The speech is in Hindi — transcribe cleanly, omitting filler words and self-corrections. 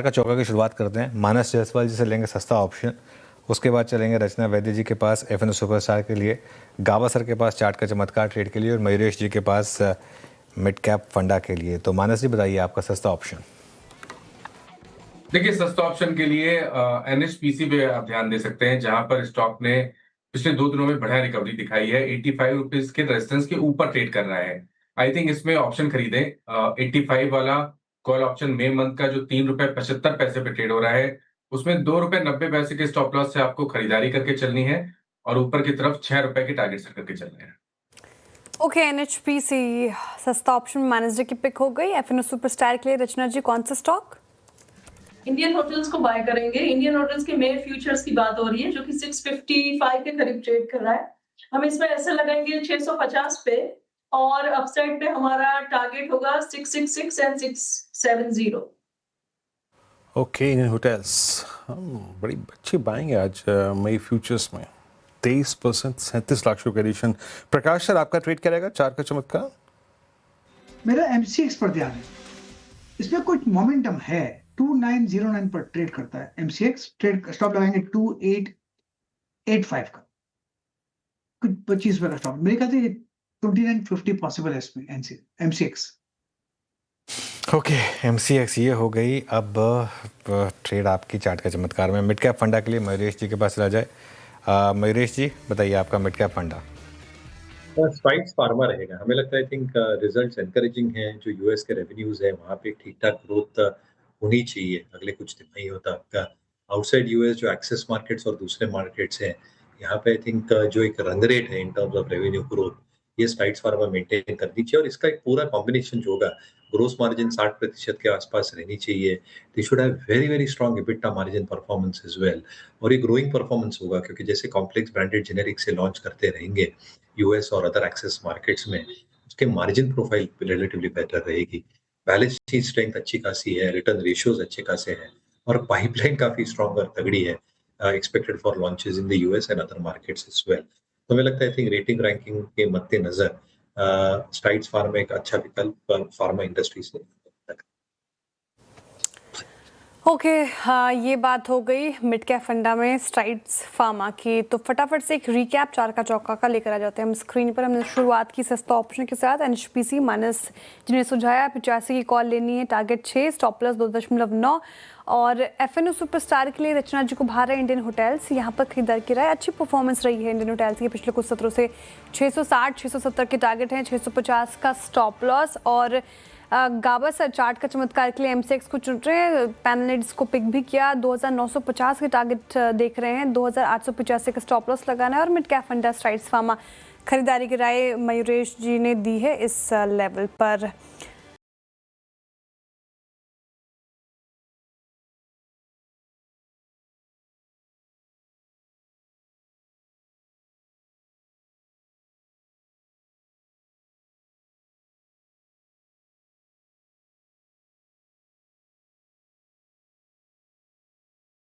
का चौका की शुरुआत करते हैं। मानस जायसवाल जी से लेंगे सस्ता ऑप्शन, उसके बाद चलेंगे रचना वैद्य जी के पास एफएनओ सुपरस्टार के लिए, गावसर के पास चार्ट का चमत्कार ट्रेड के लिए और मयूरेश जी के पास मिड कैप फंडा के लिए। तो मानस जी बताइए आपका सस्ता ऑप्शन। देखिए, सस्ता ऑप्शन के लिए एनएचपीसी पे आप ध्यान दे सकते हैं, जहां पर स्टॉक ने पिछले 2 दिनों में बढ़िया रिकवरी दिखाई है। 85 रुपीज के रेजिस्टेंस के ऊपर ट्रेड कर रहा है। आई थिंक इसमें ऑप्शन खरीदें। 85 वाला कॉल ऑप्शन मई मंथ का जो ₹3.75 पे ट्रेड हो रहा है, उसमें ₹2.90 के स्टॉप लॉस से आपको खरीदारी करके चलनी है और ऊपर की तरफ ₹6 के टारगेट सेट करके चलने हैं। ओके, एनएचपीसी सस्ता ऑप्शन मैनेजर की पिक हो गई। एफएनओ सुपरस्टार के लिए रचना जी कौन सा स्टॉक? इंडियन होटल्स को बाय करेंगे। इंडियन होटल्स के मई फ्यूचर्स की बात हो रही है, जो कि 655 के करीब ट्रेड कर रहा है। हम इसमें ऐसे लगाएंगे 650 पे, और अपसाइड पे हमारा टारगेट होगा 666 एंड 670। ओके, इंडियन होटल्स बड़ी अच्छी बाइंग है आज मई फ्यूचर्स में 23%, 37 लाख शुरू एडिशन। प्रकाश सर, आपका ट्रेड क्या रहेगा चार का चमत्कार? मेरा एमसीएक्स पर ध्यान है, इसमें कुछ मोमेंटम है। 2909 पर ट्रेड करता है एमसीएक्स। ट्रेड स्टॉप लगाएंगे 2885 का, कुछ 25 रुपए का स्टॉप। मेरे ख्याल से 2950 पॉसिबल है इसमें एमसीएक्स। ओके, एमसीएक्स ये हो गई। अब ट्रेड आपकी चार्ट का चमत्कार में मिड कैप फंडा के लिए मयूरेश जी के पास चला जाए। मयूरेश जी बताइए आपका मिड कैप फंडा। स्पाइस फार्मा रहेगा। हमें लगता है आई थिंक रिजल्ट्स एनकरेजिंग हैं। जो यूएस के रेवेन्यूज है वहाँ पे ठीक ठाक ग्रोथ होनी चाहिए अगले कुछ तिमाही होता आपका। आउटसाइड यूएस जो एक्सेस मार्केट्स और दूसरे मार्केट्स हैं, यहाँ पे आई थिंक जो एक रन रेट है in terms of revenue growth, ये स्पाइस फार्मा मेंटेन करनी चाहिए। और इसका एक पूरा कॉम्बिनेशन जो होगा, ग्रोस मार्जिन 60% के आसपास रहनी चाहिए। They should have very very strong EBITDA margin performance as well. और ये ग्रोइंग परफॉर्मेंस होगा क्योंकि जैसे कॉम्प्लेक्स ब्रांडेड जेनेरिक से लॉन्च करते रहेंगे यूएस और अदर एक्सेस मार्केट्स में, उसके मार्जिन प्रोफाइल रिलेटिवली बेटर रहेगी। बैलेंस शीट स्ट्रेंथ अच्छी खासी है, रिटर्न रेशियोज अच्छे खासे हैं और पाइपलाइन काफी स्ट्रॉन्ग और तगड़ी है expected for launches in the US and other markets as well. तो हमें लगता है आई थिंक रेटिंग रैंकिंग के मद्देनजर स्ट्राइड्स फार्मा एक अच्छा विकल्प फार्मा इंडस्ट्री से। ओके, हाँ, ये बात हो गई मिड कैप फंडा में स्ट्राइड्स फार्मा की। तो फटाफट से एक रिकैप चार का चौका का लेकर आ जाते हैं हम स्क्रीन पर। हमने शुरुआत की सस्ता ऑप्शन के साथ एनएचपीसी माइनस, जिन्हें सुझाया 85 की कॉल लेनी है, टारगेट 6, स्टॉप प्लस 2.9। और एफएनओ सुपरस्टार के लिए रचना जी को बाहर है इंडियन होटल्स। यहाँ पर खरीदारी की राय, अच्छी परफॉर्मेंस रही है इंडियन होटल्स की पिछले कुछ सत्रों से। 660 670 के टारगेट हैं, 650 का स्टॉप लॉस। और गावसर चार्ट का चमत्कार के लिए एमसीएक्स को चुन रहे हैं। पैनल ने इसको पिक भी किया, 2950 के टारगेट देख रहे हैं, 2885 का स्टॉप लॉस लगाना है। और मिड कैप फंडा स्ट्राइड्स फार्मा खरीदारी की राय मयूरेश जी ने दी है इस लेवल पर।